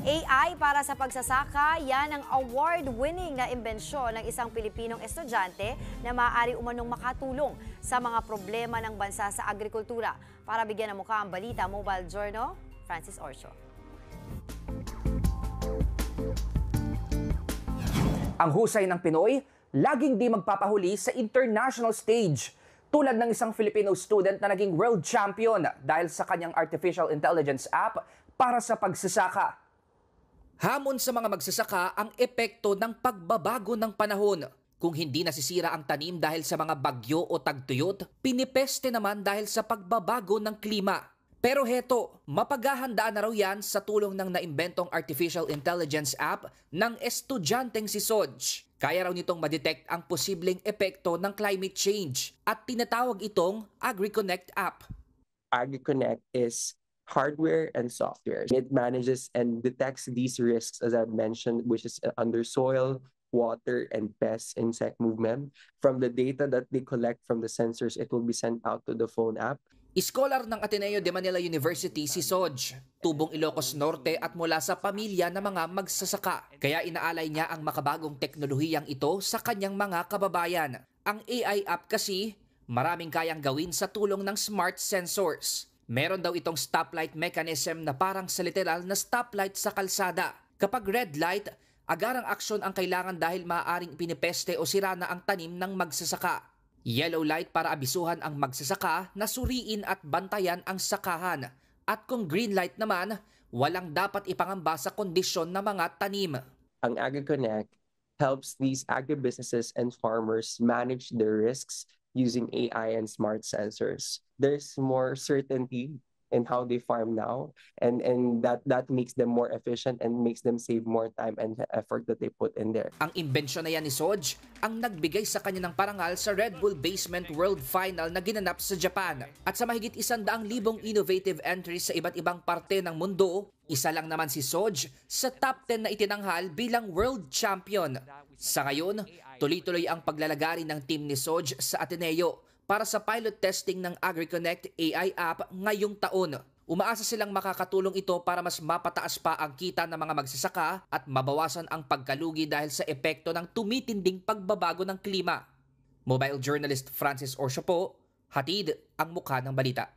AI para sa pagsasaka, yan ang award-winning na imbensyon ng isang Pilipinong estudyante na maaari umanong makatulong sa mga problema ng bansa sa agrikultura. Para bigyan ng mukha ang balita, Mobile Journal, Francis Orcio. Ang husay ng Pinoy, laging di magpapahuli sa international stage. Tulad ng isang Filipino student na naging world champion dahil sa kanyang artificial intelligence app para sa pagsasaka. Hamon sa mga magsasaka ang epekto ng pagbabago ng panahon. Kung hindi nasisira ang tanim dahil sa mga bagyo o tagtuyot, pinipeste naman dahil sa pagbabago ng klima. Pero heto, mapaghahandaan na raw yan sa tulong ng naimbentong artificial intelligence app ng estudyanteng si Soj. Kaya raw nitong madetect ang posibleng epekto ng climate change at tinatawag itong AgriConnect app. AgriConnect is hardware and software. It manages and detects these risks, as I've mentioned, which is under soil, water, and pests, insect movement. From the data that they collect from the sensors, it will be sent out to the phone app. Scholar ng Ateneo de Manila University si Soj, tubong Ilocos Norte at mula sa pamilya ng mga magsasaka. Kaya inaalay niya ang makabagong teknolohiyang ito sa kanyang mga kababayan. Ang AI app kasi, maraming kayang gawin sa tulong ng smart sensors. Meron daw itong stoplight mechanism na parang sa literal na stoplight sa kalsada. Kapag red light, agarang aksyon ang kailangan dahil maaaring pinipeste o sira na ang tanim ng magsasaka. Yellow light para abisuhan ang magsasaka na suriin at bantayan ang sakahan. At kung green light naman, walang dapat ipangamba sa kondisyon ng mga tanim. Ang AgriConnect helps these agribusinesses and farmers manage their risks using AI and smart sensors. There's more certainty in how they farm now, and that makes them more efficient and makes them save more time and effort that they put in there. Ang imbensyon na yan ni Soj ang nagbigay sa kanya ng parangal sa Red Bull Basement World Final na ginanap sa Japan. At sa mahigit 100,000 innovative entries sa iba't ibang parte ng mundo, isa lang naman si Soj sa top 10 na itinanghal bilang world champion. Sa ngayon, tuloy-tuloy ang paglalagari ng team ni Soj sa Ateneo para sa pilot testing ng AgriConnect AI app ngayong taon. Umaasa silang makakatulong ito para mas mapataas pa ang kita ng mga magsasaka at mabawasan ang pagkalugi dahil sa epekto ng tumitinding pagbabago ng klima. Mobile journalist Francis Orcio po, hatid ang mukha ng balita.